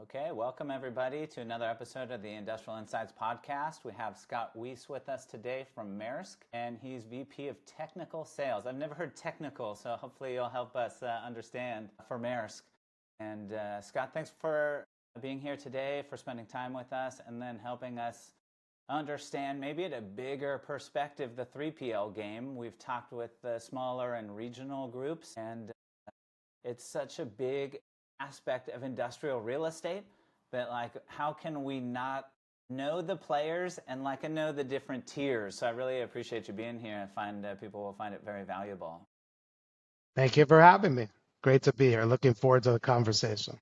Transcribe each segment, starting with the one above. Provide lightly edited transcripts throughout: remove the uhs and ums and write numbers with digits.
Okay, welcome everybody to another episode of the Industrial Insights podcast. We have Scott Weiss with us today from Maersk, and he's VP of Technical Sales. I've never heard technical, so hopefully you'll help us understand for Maersk. And Scott, thanks for being here today, for spending time with us, and then helping us understand maybe at a bigger perspective the 3PL game. We've talked with the smaller and regional groups, and it's such a big aspect of industrial real estate that how can we not know the players and know the different tiers? So I really appreciate you being here. I find people will find it very valuable. Thank you for having me. Great to be here. Looking forward to the conversation.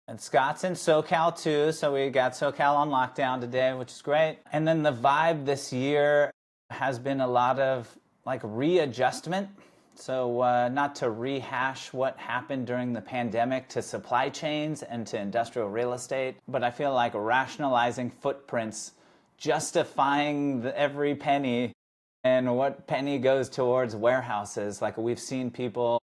And Scott's in SoCal too, so we got SoCal on lockdown today, which is great. And then the vibe this year has been a lot of readjustment. So not to rehash what happened during the pandemic to supply chains and to industrial real estate, but I feel like rationalizing footprints, justifying every penny and what penny goes towards warehouses. We've seen people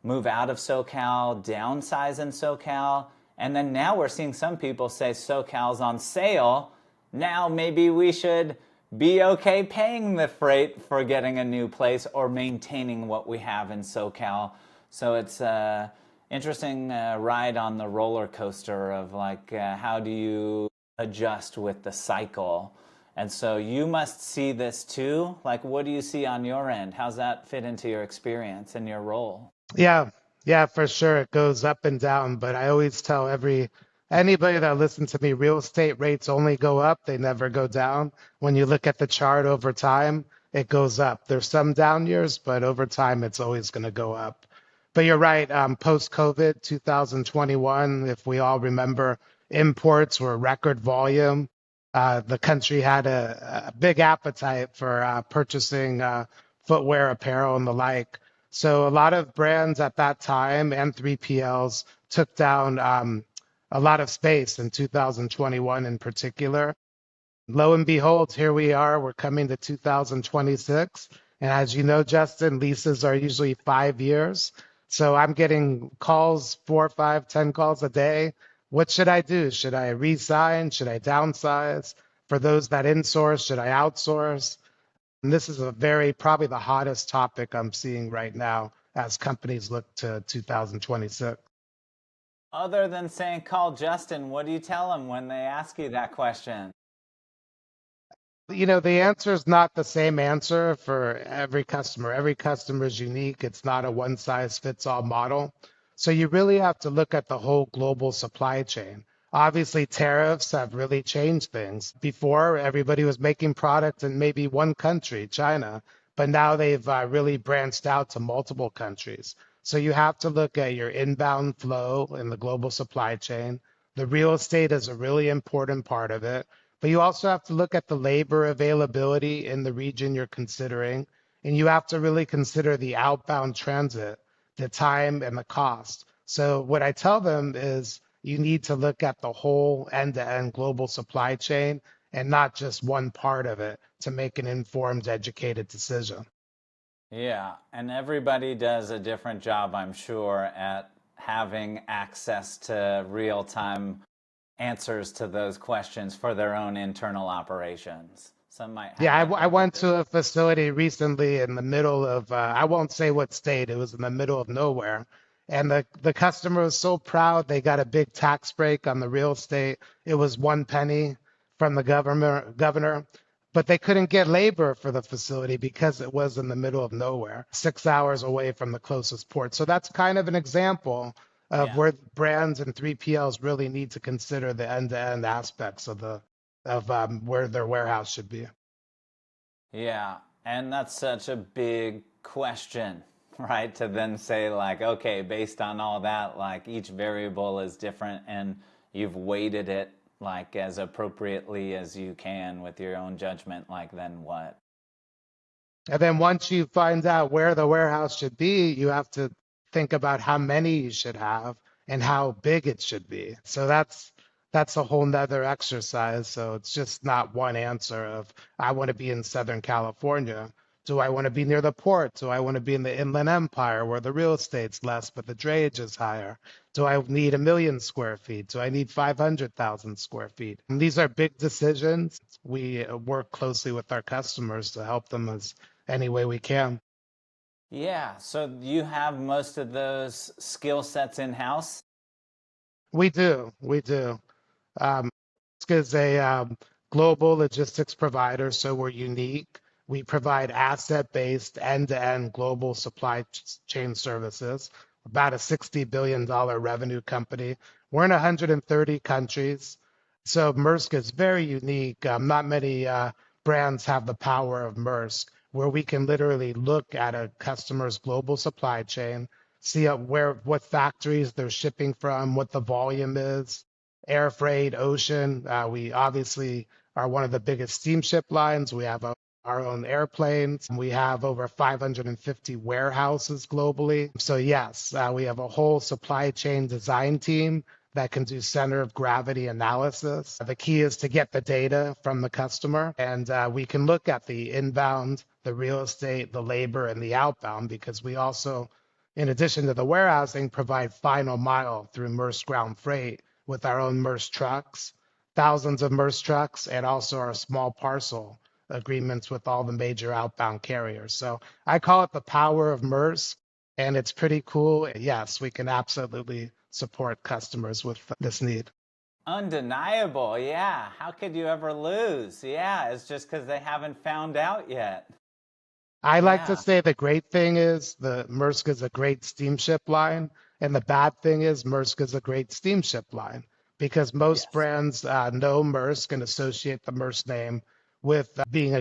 move out of SoCal, downsize in SoCal, and then now we're seeing some people say SoCal's on sale. Now maybe we should be okay paying the freight for getting a new place or maintaining what we have in SoCal. So it's an interesting ride on the roller coaster of how do you adjust with the cycle? And so you must see this too. What do you see on your end? How's that fit into your experience and your role? Yeah, for sure. It goes up and down, but I always tell anybody that listens to me, real estate rates only go up, they never go down. When you look at the chart over time, it goes up. There's some down years, but over time, it's always going to go up. But you're right, post-COVID, 2021, if we all remember, imports were record volume. The country had a big appetite for purchasing footwear, apparel, and the like. So a lot of brands at that time and 3PLs took down a lot of space in 2021 in particular. Lo and behold, here we are. We're coming to 2026. And as you know, Justin, leases are usually 5 years. So I'm getting calls, 4, 5, 10 calls a day. What should I do? Should I resign? Should I downsize? For those that insource, should I outsource? And this is probably the hottest topic I'm seeing right now as companies look to 2026. Other than saying, call Justin, what do you tell them when they ask you that question? The answer is not the same answer for every customer. Every customer is unique. It's not a one size fits all model. So you really have to look at the whole global supply chain. Obviously, tariffs have really changed things. Before, everybody was making products in maybe one country, China, but now they've really branched out to multiple countries. So you have to look at your inbound flow in the global supply chain. The real estate is a really important part of it, but you also have to look at the labor availability in the region you're considering, and you have to really consider the outbound transit, the time and the cost. So what I tell them is you need to look at the whole end-to-end global supply chain and not just one part of it to make an informed, educated decision. Yeah, and everybody does a different job, I'm sure, at having access to real-time answers to those questions for their own internal operations. Some might have. Yeah, I went to a facility recently in the middle of, I won't say what state, it was in the middle of nowhere. And the customer was so proud they got a big tax break on the real estate. It was 1 penny from the governor, but they couldn't get labor for the facility because it was in the middle of nowhere, 6 hours away from the closest port. So that's kind of an example of where brands and 3PLs really need to consider the end-to-end aspects of where their warehouse should be. Yeah, and that's such a big question, right? To then say okay, based on all that, each variable is different and you've weighted it as appropriately as you can with your own judgment, then what? And then once you find out where the warehouse should be, you have to think about how many you should have and how big it should be. So that's a whole nother exercise. So it's just not one answer of I want to be in Southern California. Do I want to be near the port? Do I want to be in the Inland Empire where the real estate's less but the drayage is higher? Do I need 1 million square feet? Do I need 500,000 square feet? And these are big decisions. We work closely with our customers to help them as any way we can. Yeah, so you have most of those skill sets in-house? We do. We do. Um, Maersk is a global logistics provider, so we're unique. We provide asset-based, end-to-end global supply chain services. About a $60 billion revenue company. We're in 130 countries. So Maersk is very unique. Not many brands have the power of Maersk, where we can literally look at a customer's global supply chain, see what factories they're shipping from, what the volume is, air freight, ocean. We obviously are one of the biggest steamship lines. We have our own airplanes. We have over 550 warehouses globally. So yes, we have a whole supply chain design team that can do center of gravity analysis. The key is to get the data from the customer, and we can look at the inbound, the real estate, the labor, and the outbound, because we also, in addition to the warehousing, provide final mile through Maersk Ground Freight with our own Maersk trucks, thousands of Maersk trucks, and also our small parcel agreements with all the major outbound carriers. So I call it the power of Maersk, and it's pretty cool. Yes, we can absolutely support customers with this need. Undeniable, yeah. How could you ever lose? Yeah, it's just because they haven't found out yet. I like to Yeah, say the great thing is the Maersk is a great steamship line, and the bad thing is Maersk is a great steamship line because most yes. brands know Maersk and associate the Maersk name with being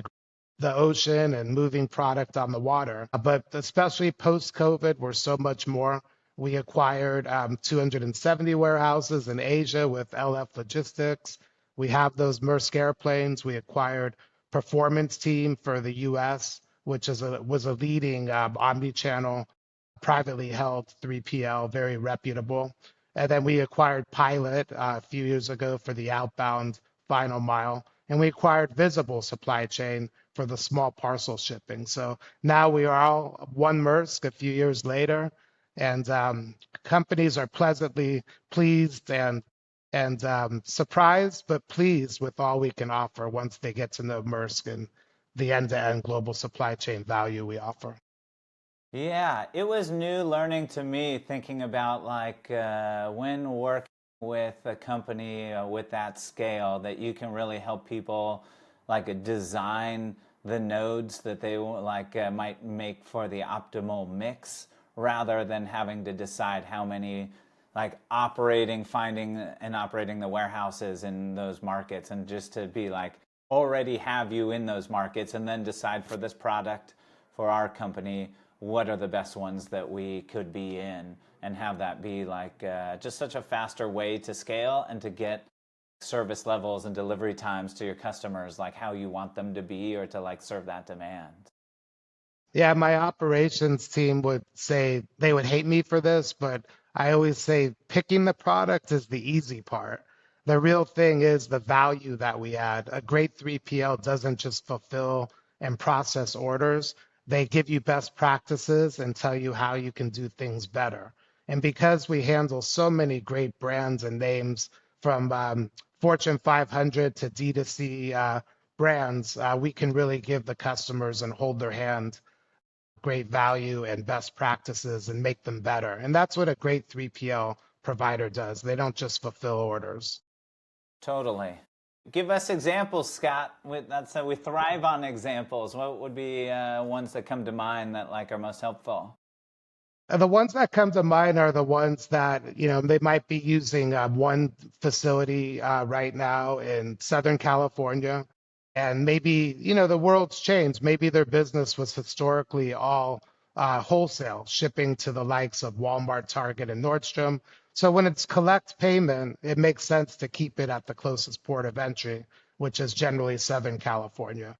the ocean and moving product on the water. But especially post-COVID, we're so much more. We acquired 270 warehouses in Asia with LF Logistics. We have those Maersk airplanes. We acquired Performance Team for the US, which was a leading omni-channel privately held 3PL, very reputable. And then we acquired Pilot a few years ago for the outbound final mile. And we acquired Visible Supply Chain for the small parcel shipping. So now we are all one Maersk a few years later. And companies are pleasantly pleased and surprised, but pleased with all we can offer once they get to know Maersk and the end-to-end global supply chain value we offer. Yeah, it was new learning to me thinking about like when working with a company with that scale that you can really help people like design the nodes that they like might make for the optimal mix rather than having to decide how many like finding and operating the warehouses in those markets and just to be like already have you in those markets and then decide for this product for our company what are the best ones that we could be in and have that be like just such a faster way to scale and to get service levels and delivery times to your customers like how you want them to be or to like serve that demand. Yeah, my operations team would say they would hate me for this, but I always say picking the product is the easy part. The real thing is the value that we add. A great 3PL doesn't just fulfill and process orders. They give you best practices and tell you how you can do things better. And because we handle so many great brands and names from Fortune 500 to D2C brands, we can really give the customers and hold their hand great value and best practices and make them better. And that's what a great 3PL provider does. They don't just fulfill orders. Totally. Give us examples, Scott. That's we thrive on examples. What would be ones that come to mind that like are most helpful? The ones that come to mind are the ones that, they might be using one facility right now in Southern California. And maybe, the world's changed. Maybe their business was historically all wholesale, shipping to the likes of Walmart, Target, and Nordstrom. So when it's collect payment, it makes sense to keep it at the closest port of entry, which is generally Southern California.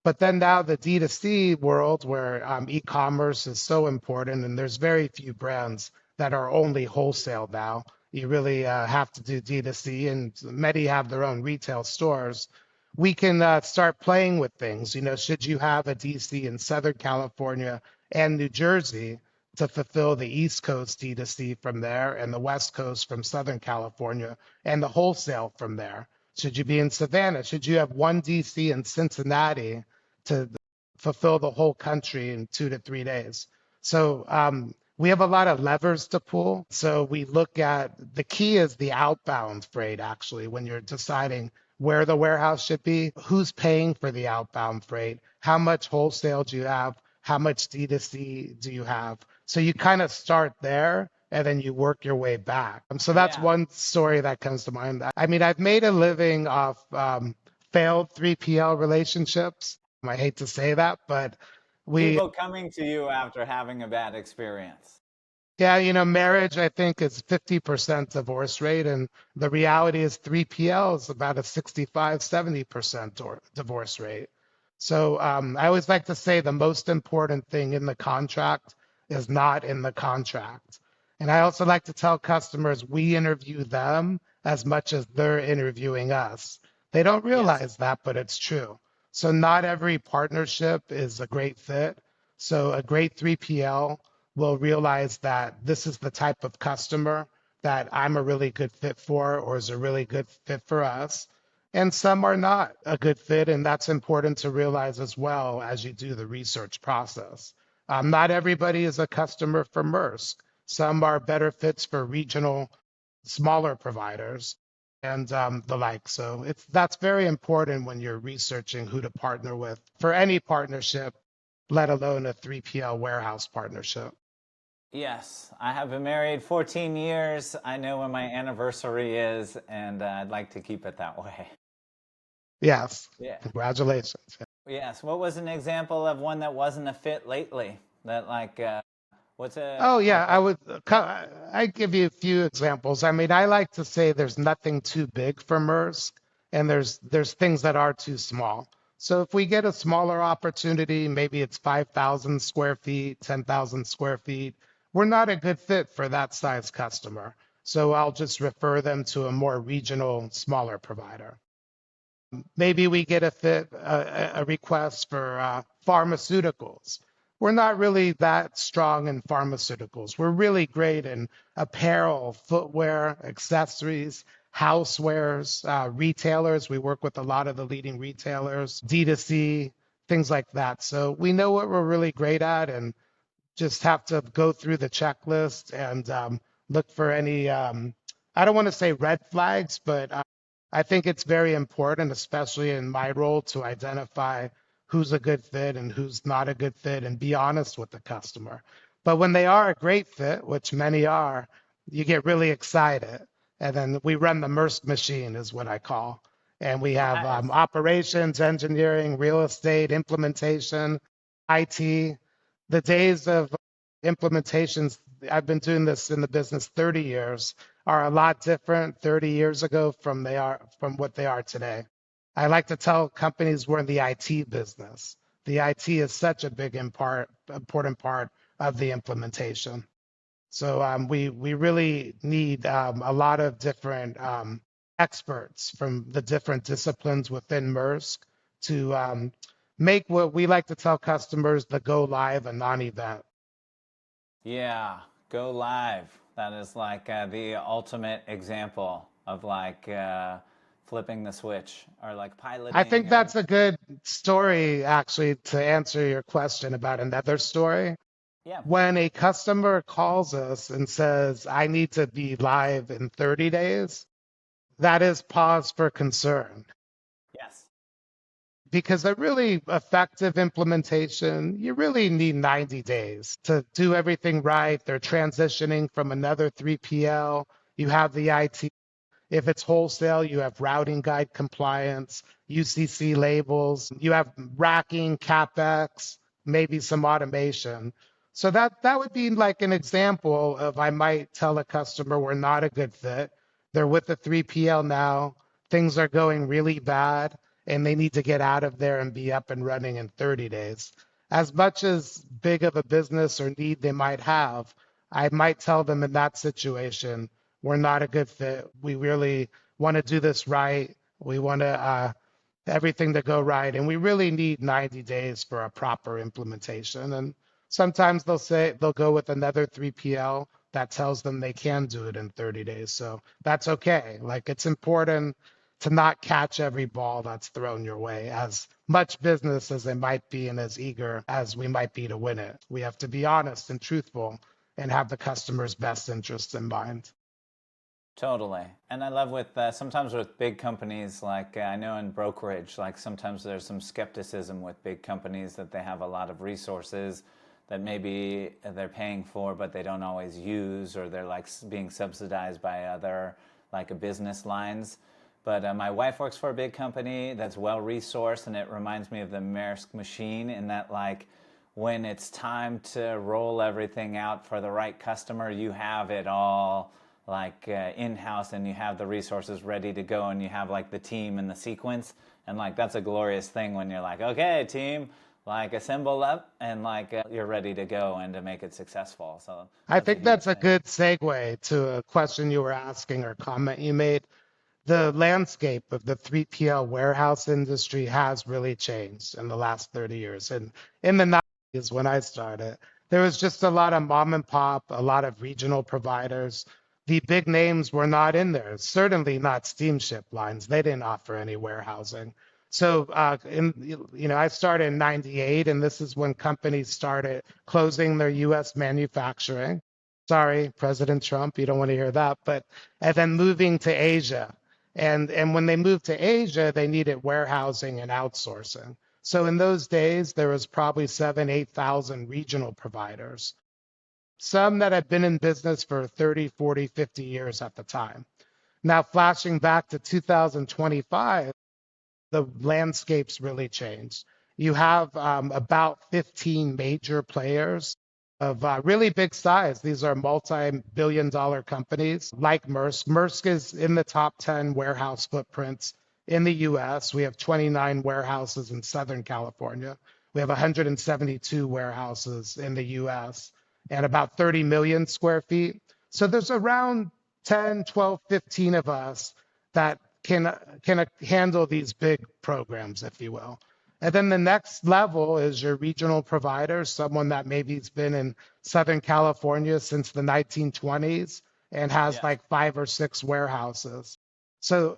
But then now the D2C world where e-commerce is so important and there's very few brands that are only wholesale now. You really have to do D2C and many have their own retail stores. we can start playing with things. Should you have a DC in Southern California and New Jersey to fulfill the East Coast D2C from there and the West Coast from Southern California and the wholesale from there? Should you be in Savannah? Should you have one DC in Cincinnati to fulfill the whole country in 2 to 3 days? So we have a lot of levers to pull. So we look at the key is the outbound freight, actually, when you're deciding where the warehouse should be, who's paying for the outbound freight, how much wholesale do you have, how much D2C do you have. So you kind of start there and then you work your way back. So that's Yeah. one story that comes to mind. I mean, I've made a living off failed 3PL relationships. I hate to say that, but we People coming to you after having a bad experience. yeah, marriage, I think, is 50% divorce rate. And the reality is 3PL is about a 65, 70% divorce rate. So I always like to say the most important thing in the contract is not in the contract. And I also like to tell customers we interview them as much as they're interviewing us. They don't Yes. realize that, but it's true. So not every partnership is a great fit. So a great 3PL will realize that this is the type of customer that I'm a really good fit for or is a really good fit for us. And some are not a good fit. And that's important to realize as well as you do the research process. Not everybody is a customer for Maersk. Some are better fits for regional, smaller providers and the like. So that's very important when you're researching who to partner with for any partnership, let alone a 3PL warehouse partnership. Yes, I have been married 14 years. I know when my anniversary is, and I'd like to keep it that way. Yes, Yeah. congratulations. Yes. What was an example of one that wasn't a fit lately? That like, what's Oh like yeah, I give you a few examples. I mean, I like to say there's nothing too big for Maersk, and there's things that are too small. So if we get a smaller opportunity, maybe it's 5,000 square feet, 10,000 square feet, we're not a good fit for that size customer. So I'll just refer them to a more regional, smaller provider. Maybe we get a request for pharmaceuticals. We're not really that strong in pharmaceuticals. We're really great in apparel, footwear, accessories, housewares, retailers. We work with a lot of the leading retailers, D2C, things like that. So we know what we're really great at and just have to go through the checklist and look for any, I don't want to say red flags, but I think it's very important, especially in my role, to identify who's a good fit and who's not a good fit and be honest with the customer. But when they are a great fit, which many are, you get really excited. And then we run the Maersk machine, is what I call. And we have nice? operations, engineering, real estate, implementation, IT. The days of implementations, I've been doing this in the business 30 years, are a lot different 30 years ago from what they are today. I like to tell companies we're in the IT business. The IT is such a big important part of the implementation. So we really need a lot of different experts from the different disciplines within Maersk to make what we like to tell customers the go live a non-event. Yeah, go live. That is like the ultimate example of like flipping the switch or like I piloting think or that's a good story, actually, to answer your question about another story. yeah. When a customer calls us and says, I need to be live in 30 days, that is pause for concern. Yes. Because a really effective implementation, you really need 90 days to do everything right. They're transitioning from another 3PL. You have the IT. If it's wholesale, you have routing guide compliance, UCC labels, you have racking, CapEx, maybe some automation. So that would be like an example of I might tell a customer we're not a good fit. They're with the 3PL now. Things are going really bad and they need to get out of there and be up and running in 30 days. As much as big of a business or need they might have, I might tell them in that situation, we're not a good fit. We really want to do this right. We want to everything to go right. And we really need 90 days for a proper implementation. And sometimes they'll go with another 3PL that tells them they can do it in 30 days. So that's okay. Like it's important to not catch every ball that's thrown your way, as much business as they might be and as eager as we might be to win it. We have to be honest and truthful and have the customer's best interest in mind. Totally. And I love with sometimes with big companies, like I know in brokerage, like sometimes there's some skepticism with big companies that they have a lot of resources that maybe they're paying for, but they don't always use, or they're like being subsidized by other like business lines. But my wife works for a big company that's well resourced, and it reminds me of the Maersk machine in that like when it's time to roll everything out for the right customer, you have it all like in-house, and you have the resources ready to go, and you have like the team and the sequence, and like that's a glorious thing when you're like, okay team, like assemble up, and like you're ready to go and to make it successful. So I that's a think huge that's a thing. good segue to a question you were asking or comment you made. The landscape of the 3PL warehouse industry has really changed in the last 30 years. And in the 90s, when I started, there was just a lot of mom and pop, a lot of regional providers. The big names were not in there, certainly not steamship lines. They didn't offer any warehousing. So, I started in 98, and this is when companies started closing their US manufacturing. Sorry, President Trump, you don't want to hear that, but and then moving to Asia. And when they moved to Asia, they needed warehousing and outsourcing. So in those days, there was probably 8,000 regional providers, some that had been in business for 30, 40, 50 years at the time. Now, flashing back to 2025, the landscape's really changed. You have about 15 major players of really big size. These are multi-billion-dollar companies like Maersk. Maersk is in the top 10 warehouse footprints in the US. We have 29 warehouses in Southern California. We have 172 warehouses in the US and about 30 million square feet. So there's around 10, 12, 15 of us that can handle these big programs, if you will. And then the next level is your regional provider, someone that maybe has been in Southern California since the 1920s and has Yeah. like 5 or 6 warehouses. So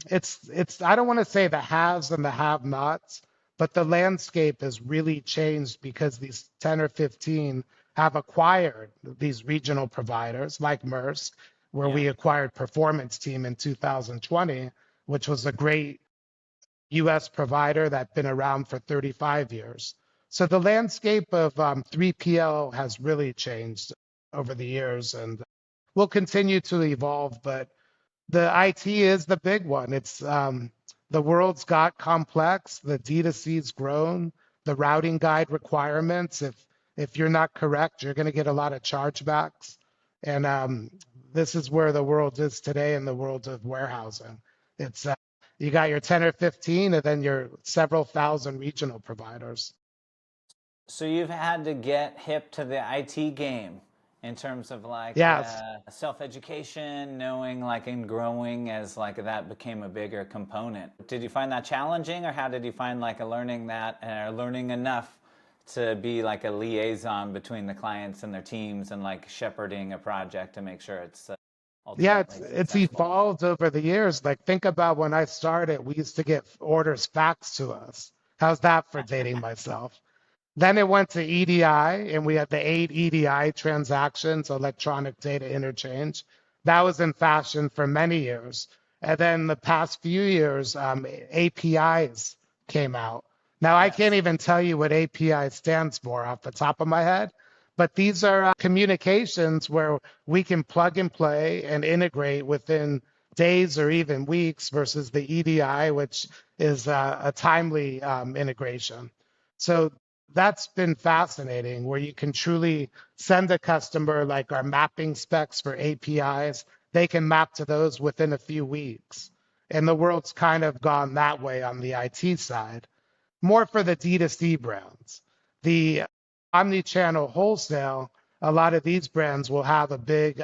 it's I don't want to say the haves and the have-nots, but the landscape has really changed because these 10 or 15 have acquired these regional providers like Maersk, where Yeah. we acquired Performance Team in 2020, which was a great US provider that's been around for 35 years. So the landscape of 3PL has really changed over the years and will continue to evolve. But the IT is the big one. It's the world's got complex. The D2C's grown. The routing guide requirements. If you're not correct, you're going to get a lot of chargebacks. And this is where the world is today in the world of warehousing. It's you got your 10 or 15, and then your several thousand regional providers. So you've had to get hip to the IT game in terms of like Yes. self-education, knowing like and growing as like that became a bigger component. Did you find that challenging, or how did you find like a learning that or learning enough to be like a liaison between the clients and their teams and like shepherding a project to make sure it's Yeah, ultimately it's successful? evolved over the years. Like think about when I started, we used to get orders faxed to us. How's that for dating myself? Then it went to EDI, and we had the 8 EDI transactions, electronic data interchange. That was in fashion for many years. And then the past few years, APIs came out. Now, I can't Yes. even tell you what API stands for off the top of my head, but these are communications where we can plug and play and integrate within days or even weeks versus the EDI, which is a timely integration. So that's been fascinating where you can truly send a customer like our mapping specs for APIs. They can map to those within a few weeks. And the world's kind of gone that way on the IT side, more for the D2C brands. The omni-channel wholesale, a lot of these brands will have a big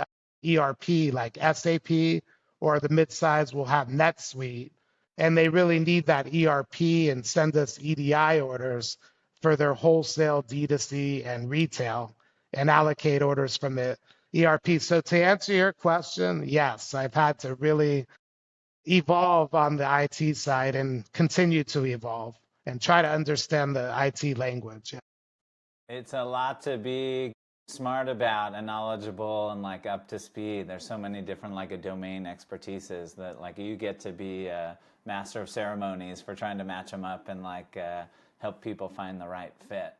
ERP like SAP, or the midsize will have NetSuite. and they really need that ERP and send us EDI orders for their wholesale, D2C, and retail, and allocate orders from the ERP. So to answer your question, yes, I've had to really evolve on the IT side and continue to evolve and try to understand the IT language. It's a lot to be smart about and knowledgeable and like up to speed. There's so many different like a domain expertises that like you get to be a master of ceremonies for trying to match them up and like help people find the right fit.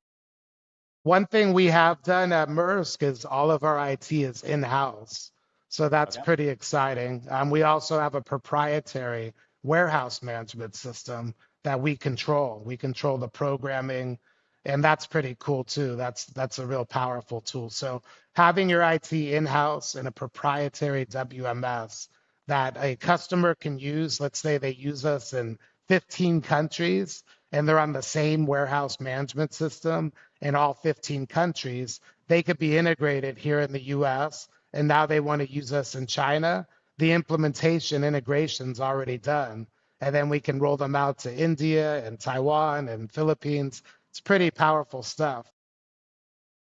One thing we have done at Maersk is all of our IT is in-house. So that's Okay. pretty exciting. We also have a proprietary warehouse management system that we control. We control the programming, and that's pretty cool too. That's a real powerful tool. So having your IT in-house and a proprietary WMS that a customer can use, let's say they use us in 15 countries and they're on the same warehouse management system in all 15 countries, they could be integrated here in the US, and now they want to use us in China. The implementation integration's already done, and then we can roll them out to India and Taiwan and Philippines. It's pretty powerful stuff.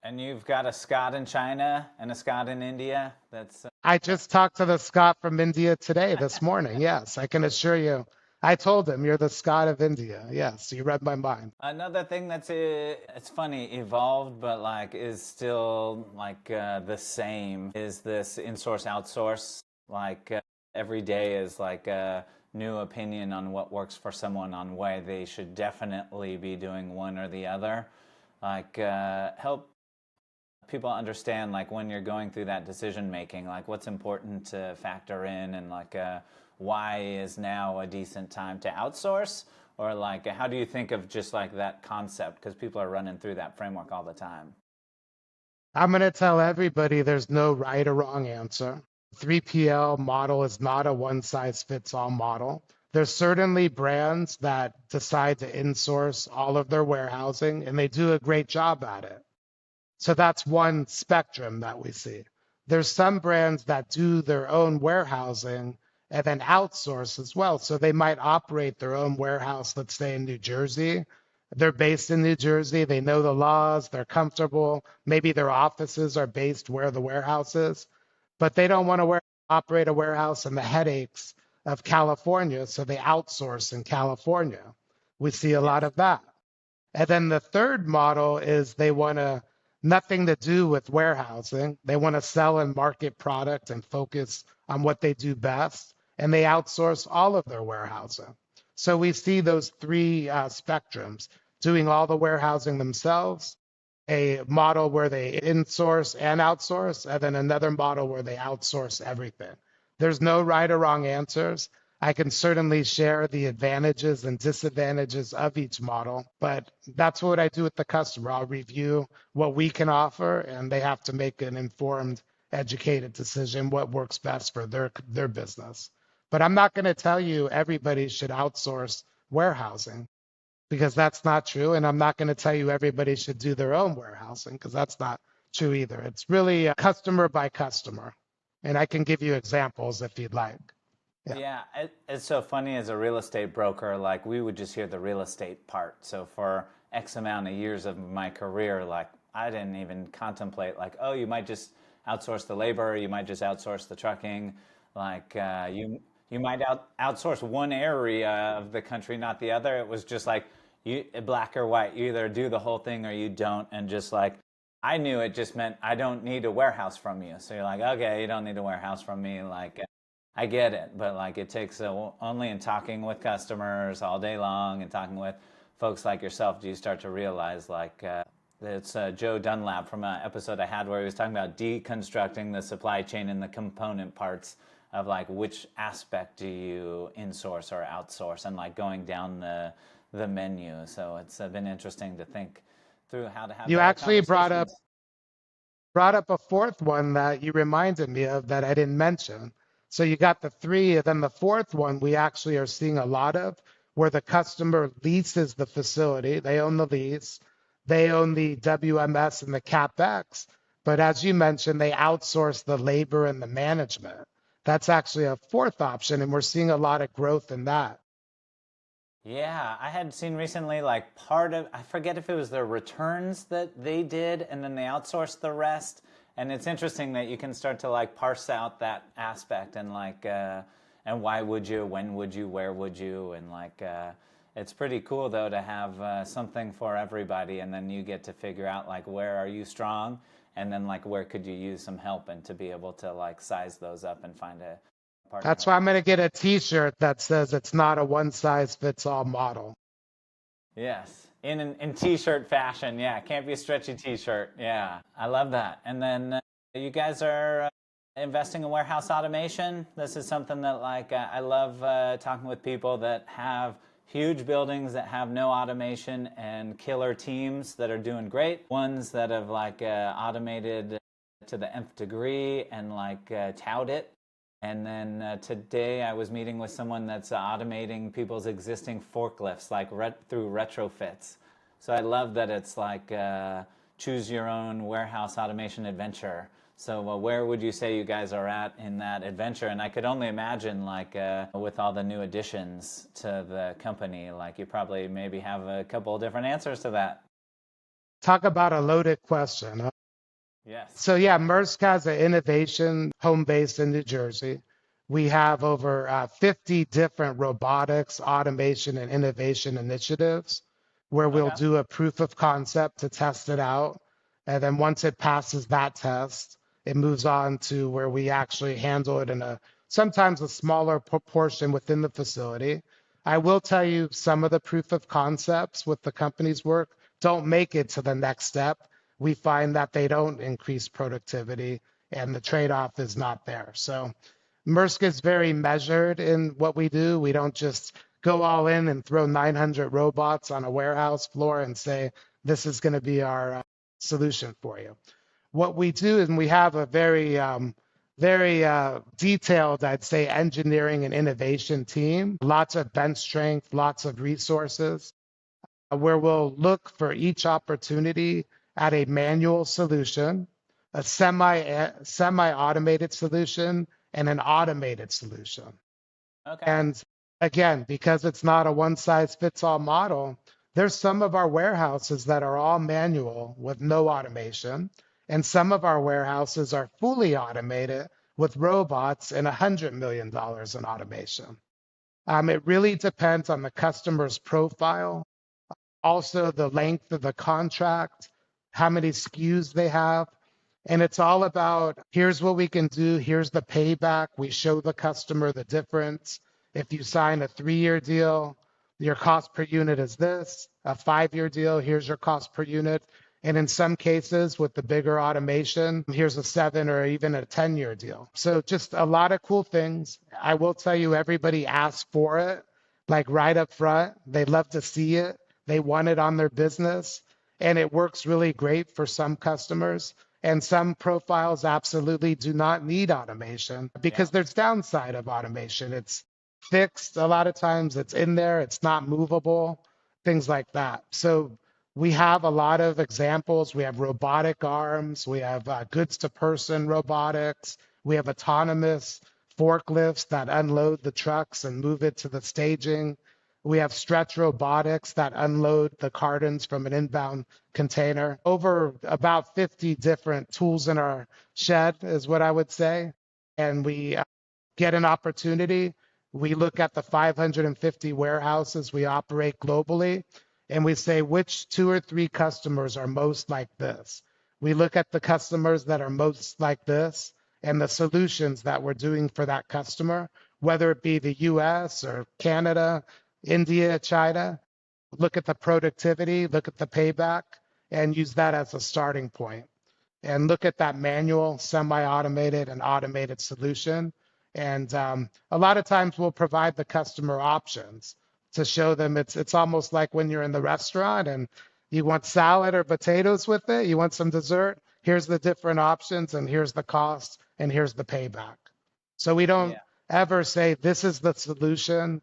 And you've got a Scott in China and a Scott in India. That's I just talked to the Scott from India today, this morning. Yes, I can assure you. I told him you're the Scott of India. Yes, you read my mind. another thing that's it's funny evolved but like is still like the same is this insource outsource like every day is like a new opinion on what works for someone on why they should definitely be doing one or the other like help people understand like when you're going through that decision making like what's important to factor in and like why is now a decent time to outsource or like how do you think of just like that concept because people are running through that framework all the time. I'm going to tell everybody there's no right or wrong answer. 3PL model is not a one size fits all model. There's certainly brands that decide to insource all of their warehousing, and they do a great job at it. So that's one spectrum that we see. There's some brands that do their own warehousing and then outsource as well. So they might operate their own warehouse, let's say in New Jersey. They're based in New Jersey. They know the laws. They're comfortable. Maybe their offices are based where the warehouse is, but they don't want to operate a warehouse and the headaches of California. So they outsource in California. We see a lot of that. And then the third model is they want to nothing to do with warehousing. They want to sell and market product and focus on what they do best. And they outsource all of their warehousing. So we see those three spectrums, doing all the warehousing themselves, a model where they insource and outsource, and then another model where they outsource everything. There's no right or wrong answers. I can certainly share the advantages and disadvantages of each model, but that's what I do with the customer. I'll review what we can offer, and they have to make an informed, educated decision what works best for their business. But I'm not going to tell you everybody should outsource warehousing because that's not true. And I'm not going to tell you everybody should do their own warehousing because that's not true either. It's really a customer by customer. And I can give you examples if you'd like. Yeah, it's so funny as a real estate broker, like we would just hear the real estate part. So for X amount of years of my career, like I didn't even contemplate like, oh, you might just outsource the labor, you might just outsource the trucking, like you might outsource one area of the country, not the other. It was just like you black or white. You either do the whole thing or you don't, and just like I knew it just meant I don't need a warehouse from you. So you're like, okay, you don't need a warehouse from me, like. I get it, but like it takes only in talking with customers all day long and talking with folks like yourself do you start to realize like it's Joe Dunlap from an episode I had where he was talking about deconstructing the supply chain and the component parts of like which aspect do you insource or outsource and like going down the menu. So it's been interesting to think through how to have. You actually brought up a fourth one that you reminded me of that I didn't mention. So you got the three, and then the fourth one we actually are seeing a lot of where the customer leases the facility. They own the lease, they own the WMS and the CapEx. But as you mentioned, they outsource the labor and the management. That's actually a fourth option, and we're seeing a lot of growth in that. Yeah, I had seen recently like part of, I forget if it was the returns that they did and then they outsourced the rest. And it's interesting that you can start to like parse out that aspect and like, and why would you, when would you, where would you, and like, it's pretty cool though to have something for everybody, and then you get to figure out like where are you strong, and then like where could you use some help, and to be able to like size those up and find a partner That's that why I'm works. going to get a t-shirt that says it's not a one size fits all model. Yes, in t-shirt fashion. Yeah, can't be a stretchy t-shirt. Yeah, I love that. And then you guys are investing in warehouse automation. This is something that like I love talking with people that have huge buildings that have no automation and killer teams that are doing great. Ones that have like automated to the nth degree and like tout it. And then today I was meeting with someone that's automating people's existing forklifts, like through retrofits. So I love that it's like choose your own warehouse automation adventure. So where would you say you guys are at in that adventure? And I could only imagine, like with all the new additions to the company, like you probably maybe have a couple of different answers to that. Talk about a loaded question. Yes. So yeah, Maersk has an innovation home base in New Jersey. We have over 50 different robotics, automation, and innovation initiatives where we'll Okay. do a proof of concept to test it out. And then once it passes that test, it moves on to where we actually handle it in a sometimes a smaller proportion within the facility. I will tell you some of the proof of concepts with the company's work don't make it to the next step. We find that they don't increase productivity and the trade-off is not there. So Maersk is very measured in what we do. We don't just go all in and throw 900 robots on a warehouse floor and say, this is going to be our solution for you. What we do, and we have a very detailed, I'd say, engineering and innovation team, lots of bench strength, lots of resources, where we'll look for each opportunity at a manual solution, a semi-automated solution, and an automated solution. Okay. And again, because it's not a one size fits all model, there's some of our warehouses that are all manual with no automation, and some of our warehouses are fully automated with robots and $100 million in automation. It really depends on the customer's profile, also the length of the contract, how many SKUs they have. And it's all about here's what we can do, here's the payback. We show the customer the difference. If you sign a 3-year deal, your cost per unit is this. A 5-year deal, here's your cost per unit. And in some cases, with the bigger automation, here's a 7 or even a 10-year deal. So just a lot of cool things. I will tell you, everybody asks for it, like right up front. They love to see it. They want it on their business. And it works really great for some customers. And some profiles absolutely do not need automation Yeah. because there's downside of automation. It's fixed a lot of times, it's in there, it's not movable, things like that. So we have a lot of examples. We have robotic arms, we have goods to person robotics, we have autonomous forklifts that unload the trucks and move it to the staging. We have stretch robotics that unload the cartons from an inbound container. Over about 50 different tools in our shed is what I would say. And we get an opportunity. We look at the 550 warehouses we operate globally, and we say which 2 or 3 customers are most like this. We look at the customers that are most like this and the solutions that we're doing for that customer, whether it be the US or Canada, India, China. Look at the productivity, look at the payback, and use that as a starting point. And look at that manual, semi-automated, and automated solution. And a lot of times we'll provide the customer options to show them it's almost like when you're in the restaurant and you want salad or potatoes with it, you want some dessert, here's the different options and here's the cost and here's the payback. So we don't Yeah. ever say this is the solution,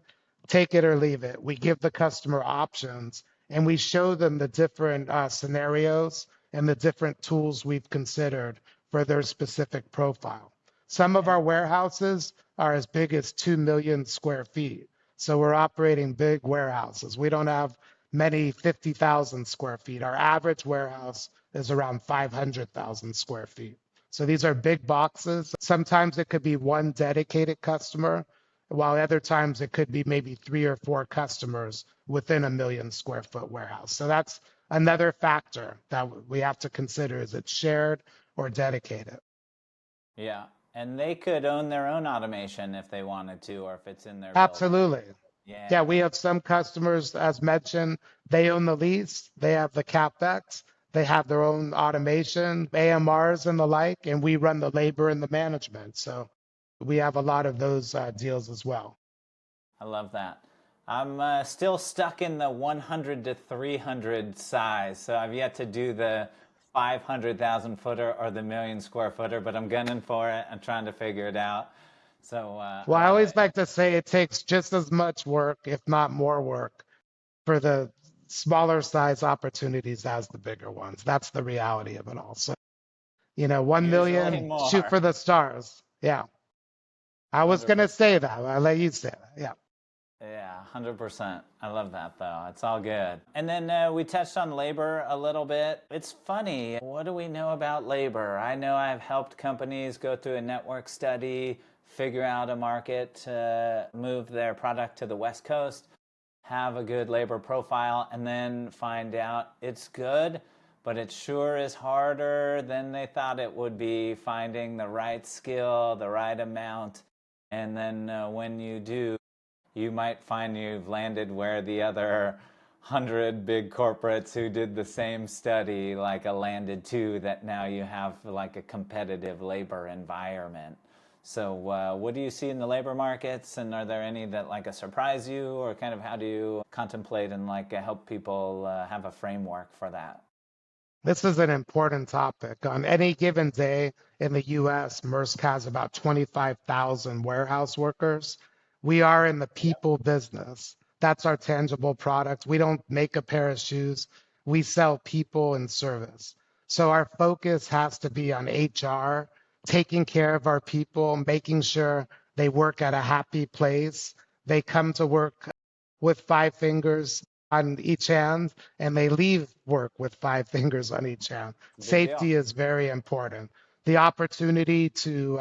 take it or leave it. We give the customer options and we show them the different scenarios and the different tools we've considered for their specific profile. Some of And our warehouses are as big as 2 million square feet. So we're operating big warehouses. We don't have many 50,000 square feet. Our average warehouse is around 500,000 square feet. So these are big boxes. Sometimes it could be one dedicated customer, while other times it could be maybe 3 or 4 customers within a 1 million square foot warehouse. So that's another factor that we have to consider. Is it shared or dedicated? Yeah. And they could own their own automation if they wanted to, or if it's in their building. Absolutely. Yeah, Yeah. we have some customers, as mentioned, they own the lease, they have the CapEx, they have their own automation, AMRs and the like, and we run the labor and the management. So we have a lot of those deals as well. I love that. I'm still stuck in the 100 to 300 size, so I've yet to do the 500,000 footer or the million square footer, but I'm gunning for it. I'm trying to figure it out. So Well, I I love always it. like to say it takes just as much work, if not more work, for the smaller size opportunities as the bigger ones. That's the reality of it all. So, 1 Usually million, shoot more. for the stars. Yeah. I was going to 100%. say that. I'll let you say that. Yeah. Yeah, 100%. I love that though. It's all good. And then we touched on labor a little bit. It's funny. What do we know about labor? I know I've helped companies go through a network study, figure out a market to move their product to the West Coast, have a good labor profile, and then find out it's good, but it sure is harder than they thought it would be, finding the right skill, the right amount. And then when you do, you might find you've landed where the other 100 big corporates who did the same study like a landed too, that now you have like a competitive labor environment. So what do you see in the labor markets, and are there any that like surprise you, or kind of how do you contemplate and help people have a framework for that? This is an important topic. On any given day in the US, Maersk has about 25,000 warehouse workers. We are in the people business. That's our tangible product. We don't make a pair of shoes. We sell people and service. So our focus has to be on HR, taking care of our people, making sure they work at a happy place. They come to work with 5 fingers on each hand, and they leave work with 5 fingers on each hand. Big deal. Safety is very important. The opportunity to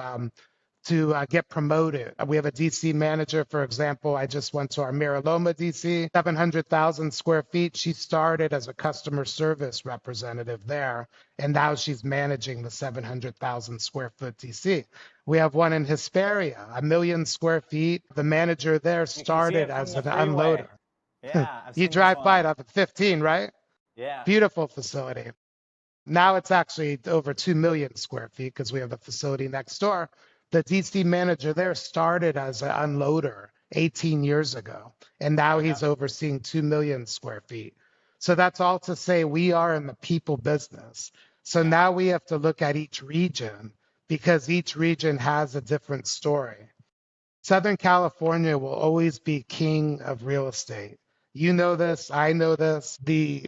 get promoted. We have a DC manager, for example. I just went to our Mira Loma DC, 700,000 square feet. She started as a customer service representative there, and now she's managing the 700,000 square foot DC. We have one in Hesperia, 1 million square feet. The manager there You can see started it from as the an freeway. unloader. Yeah, I've You seen this drive by it one. up at 15, right? Yeah. Beautiful facility. Now it's actually over 2 million square feet because we have a facility next door. The DC manager there started as an unloader 18 years ago, and now Yeah. he's overseeing 2 million square feet. So that's all to say we are in the people business. So Yeah. now we have to look at each region because each region has a different story. Southern California will always be king of real estate. You know this, I know this. The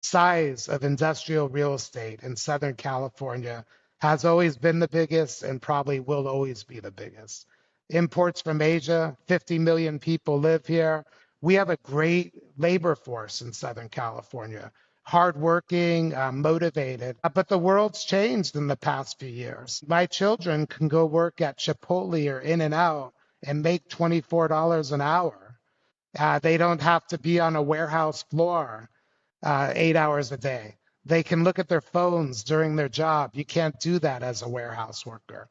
size of industrial real estate in Southern California has always been the biggest and probably will always be the biggest. Imports from Asia, 50 million people live here. We have a great labor force in Southern California, hardworking, motivated. But the world's changed in the past few years. My children can go work at Chipotle or In-N-Out and make $24 an hour. They don't have to be on a warehouse floor 8 hours a day. They can look at their phones during their job. You can't do that as a warehouse worker.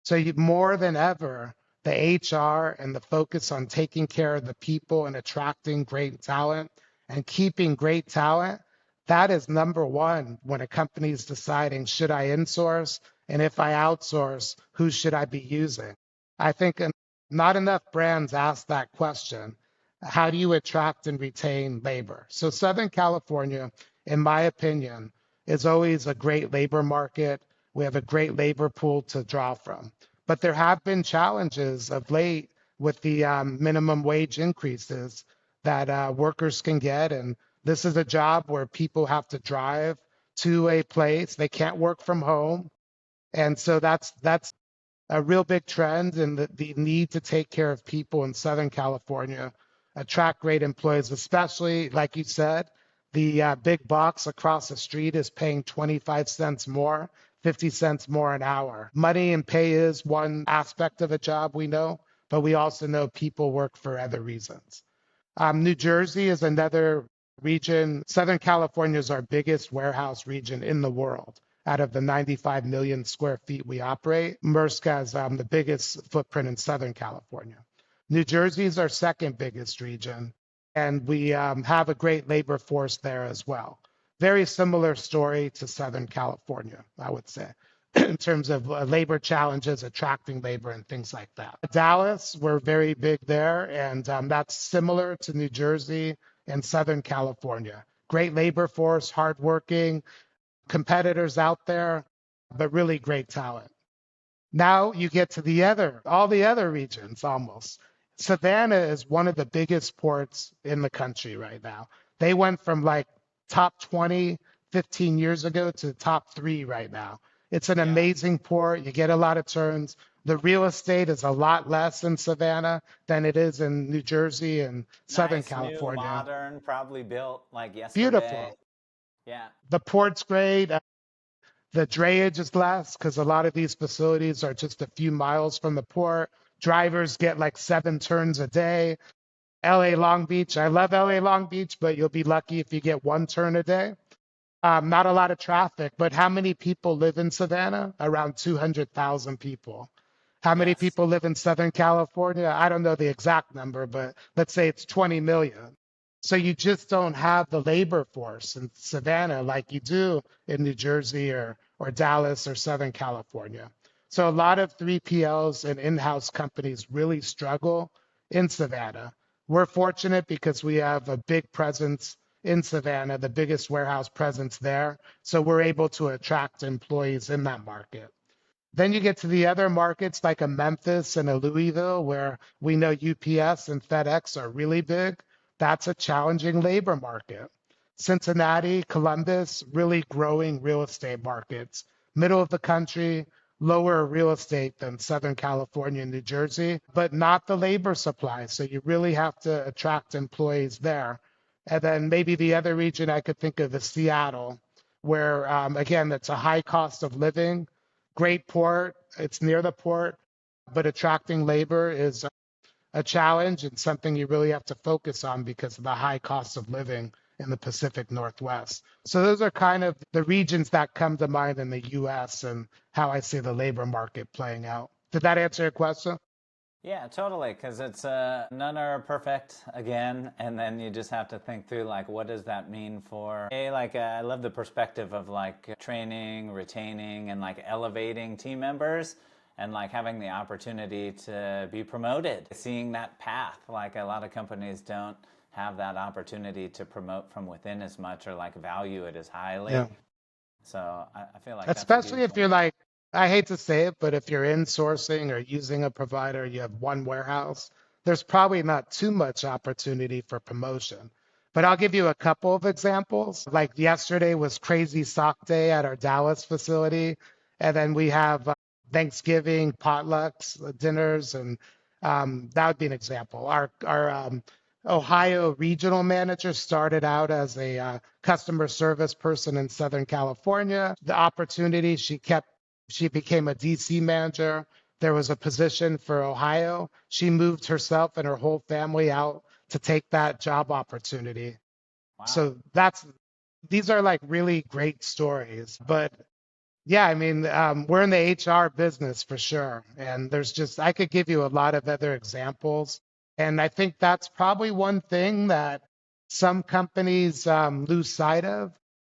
So more than ever, the HR and the focus on taking care of the people and attracting great talent and keeping great talent, that is number one when a company is deciding, should I insource? And if I outsource, who should I be using? I think not enough brands ask that question. How do you attract and retain labor? So Southern California, in my opinion, is always a great labor market. We have a great labor pool to draw from. But there have been challenges of late with the minimum wage increases that workers can get. And this is a job where people have to drive to a place. They can't work from home. And so that's a real big trend, and the need to take care of people in Southern California attract great employees, especially like you said, the big box across the street is paying 25 cents more, 50 cents more an hour. Money and pay is one aspect of a job we know, but we also know people work for other reasons. New Jersey is another region. Southern California is our biggest warehouse region in the world. Out of the 95 million square feet we operate, Maersk has the biggest footprint in Southern California. New Jersey is our second biggest region, and we have a great labor force there as well. Very similar story to Southern California, I would say, in terms of labor challenges, attracting labor, and things like that. Dallas, we're very big there, and that's similar to New Jersey and Southern California. Great labor force, hardworking, competitors out there, but really great talent. Now you get to all the other regions almost. Savannah is one of the biggest ports in the country right now. They went from like top 20 15 years ago to top 3 right now. It's an Yeah. amazing port. You get a lot of turns. The real estate is a lot less in Savannah than it is in New Jersey and Southern Nice, new, California. modern, probably built like yesterday. Beautiful. Yeah. The port's great. The drayage is less because a lot of these facilities are just a few miles from the port. Drivers get like 7 turns a day. LA Long Beach, I love LA Long Beach, but you'll be lucky if you get 1 turn a day. Not a lot of traffic, but how many people live in Savannah? Around 200,000 people. How many Yes. people live in Southern California? I don't know the exact number, but let's say it's 20 million. So you just don't have the labor force in Savannah like you do in New Jersey or Dallas or Southern California. So a lot of 3PLs and in-house companies really struggle in Savannah. We're fortunate because we have a big presence in Savannah, the biggest warehouse presence there. So we're able to attract employees in that market. Then you get to the other markets like a Memphis and a Louisville, where we know UPS and FedEx are really big. That's a challenging labor market. Cincinnati, Columbus, really growing real estate markets. Middle of the country, lower real estate than Southern California and New Jersey, but not the labor supply. So you really have to attract employees there. And then maybe the other region I could think of is Seattle, where again, it's a high cost of living, great port, it's near the port, but attracting labor is a challenge and something you really have to focus on because of the high cost of living in the Pacific Northwest. So those are kind of the regions that come to mind in the US and how I see the labor market playing out. Did that answer your question? Yeah, totally. Because it's none are perfect again, and then you just have to think through like what does that mean for I love the perspective of like training, retaining, and like elevating team members, and like having the opportunity to be promoted, seeing that path. Like a lot of companies don't have that opportunity to promote from within as much or like value it as highly. Yeah. So I feel like that's a Especially huge if one. you're like, I hate to say it, but if you're insourcing or using a provider, you have one warehouse, there's probably not too much opportunity for promotion. But I'll give you a couple of examples. Like yesterday was crazy sock day at our Dallas facility. And then we have Thanksgiving potlucks, dinners, and that would be an example. Our Ohio regional manager started out as a customer service person in Southern California. The opportunity she became a DC manager. There was a position for Ohio. She moved herself and her whole family out to take that job opportunity. Wow. So these are like really great stories. But yeah, I mean, we're in the HR business for sure. And I could give you a lot of other examples. And I think that's probably one thing that some companies lose sight of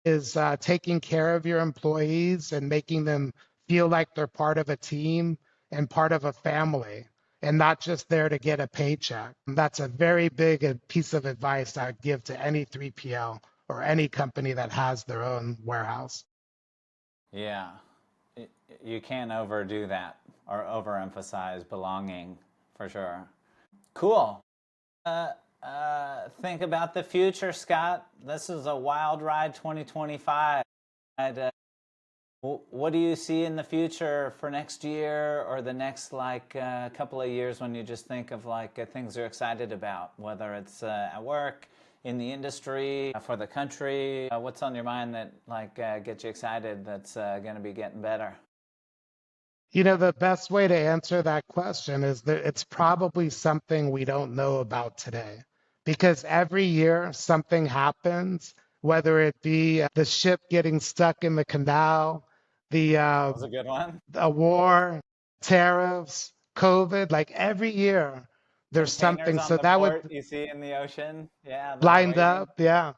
is taking care of your employees and making them feel like they're part of a team and part of a family and not just there to get a paycheck. And that's a very big piece of advice I'd give to any 3PL or any company that has their own warehouse. Yeah. You can't overdo that or overemphasize belonging for sure. Cool. Think about the future, Scott. This is a wild ride 2025. What do you see in the future for next year or the next couple of years when you just think of things you're excited about, whether it's at work, in the industry, for the country? What's on your mind that gets you excited that's going to be getting better? You know, the best way to answer that question is that it's probably something we don't know about today. Because every year something happens, whether it be the ship getting stuck in the canal, the That was a good one. a war, tariffs, COVID, like every year there's Containers something. on So the that would port you see in the ocean. Yeah, that are lined waiting. up, yeah.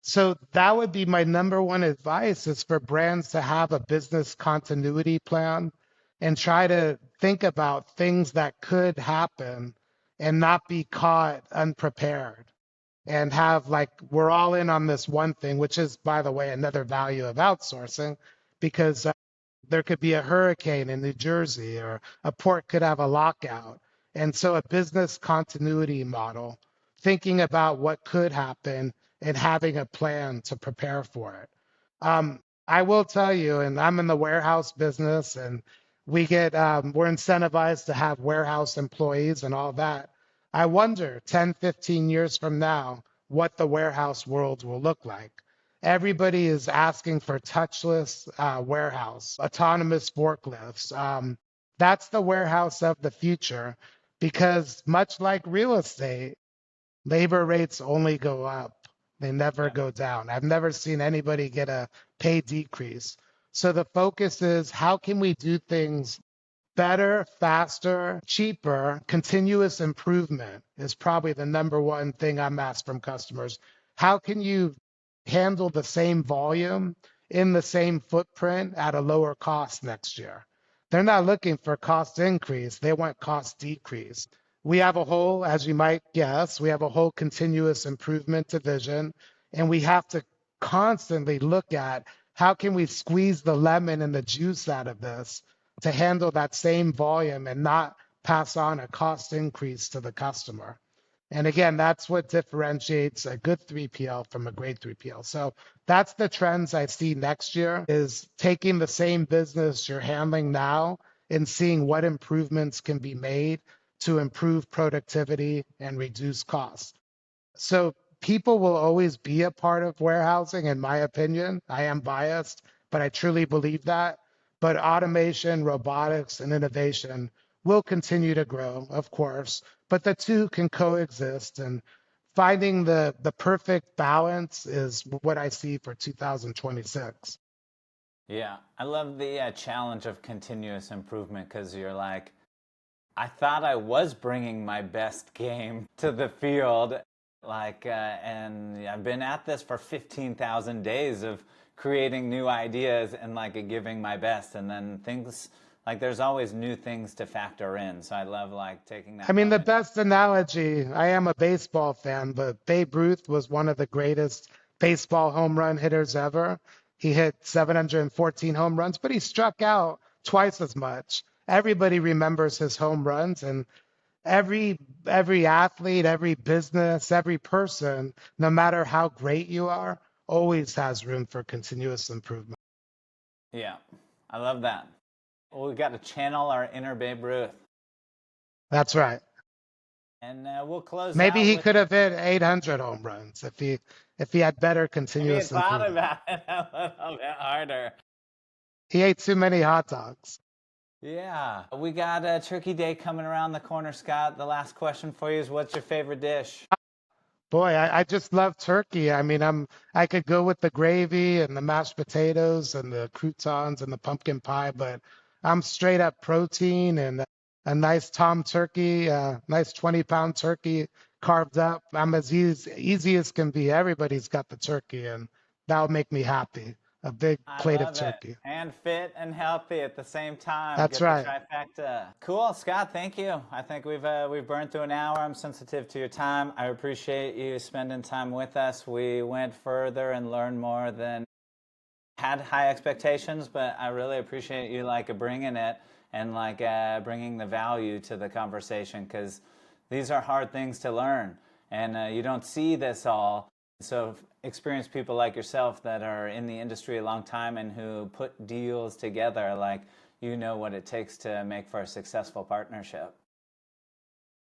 So that would be my number one advice is for brands to have a business continuity plan and try to think about things that could happen and not be caught unprepared and have like we're all in on this one thing, which is, by the way, another value of outsourcing, because there could be a hurricane in New Jersey or a port could have a lockout. And so a business continuity model, thinking about what could happen and having a plan to prepare for it. I will tell you, and I'm in the warehouse business and we're incentivized to have warehouse employees and all that. I wonder 10, 15 years from now, what the warehouse world will look like. Everybody is asking for touchless warehouse, autonomous forklifts. That's the warehouse of the future because much like real estate, labor rates only go up. They never Yeah. go down. I've never seen anybody get a pay decrease. So the focus is how can we do things better, faster, cheaper? Continuous improvement is probably the number one thing I'm asked from customers. How can you handle the same volume in the same footprint at a lower cost next year? They're not looking for cost increase, they want cost decrease. We have a whole, as you might guess, we have a whole continuous improvement division, and we have to constantly look at how can we squeeze the lemon and the juice out of this to handle that same volume and not pass on a cost increase to the customer. And again, that's what differentiates a good 3PL from a great 3PL. So that's the trends I see next year is taking the same business you're handling now and seeing what improvements can be made to improve productivity and reduce costs. So people will always be a part of warehousing, in my opinion. I am biased, but I truly believe that. But automation, robotics, and innovation will continue to grow, of course, but the two can coexist. And finding the perfect balance is what I see for 2026. Yeah, I love the challenge of continuous improvement because you're like, I thought I was bringing my best game to the field, and I've been at this for 15,000 days of creating new ideas and giving my best, and then things there's always new things to factor in. So I love taking I that mean, the moment. best analogy, I am a baseball fan, but Babe Ruth was one of the greatest baseball home run hitters ever. He hit 714 home runs, but he struck out twice as much. Everybody remembers his home runs, and every athlete, every business, every person, no matter how great you are, always has room for continuous improvement. Yeah, I love that. Well, we got to channel our inner Babe Ruth, That's right. and we'll close Maybe out he with. could have hit 800 home runs if he had better Maybe you continuous thought improvement. about it a little bit harder. He ate too many hot dogs. Yeah, we got Turkey Day coming around the corner, Scott. The last question for you is, what's your favorite dish? Boy, I just love turkey. I mean, I could go with the gravy and the mashed potatoes and the croutons and the pumpkin pie, but I'm straight up protein and a nice tom turkey, nice 20-pound turkey carved up. I'm as easy as can be. Everybody's got the turkey, and that'll make me happy. A big I plate of love it. turkey. And fit and healthy at the same time. That's Get the right. trifecta. Cool, Scott. Thank you. I think we've burned through an hour. I'm sensitive to your time. I appreciate you spending time with us. We went further and learned more than had high expectations, but I really appreciate you bringing it and bringing the value to the conversation because these are hard things to learn and you don't see this all. So experienced people like yourself that are in the industry a long time and who put deals together, like, you know what it takes to make for a successful partnership.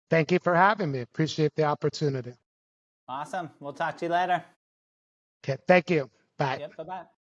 Thank you for having me. Appreciate the opportunity. Awesome. We'll talk to you later. Okay, thank you. Bye. Yep, bye-bye.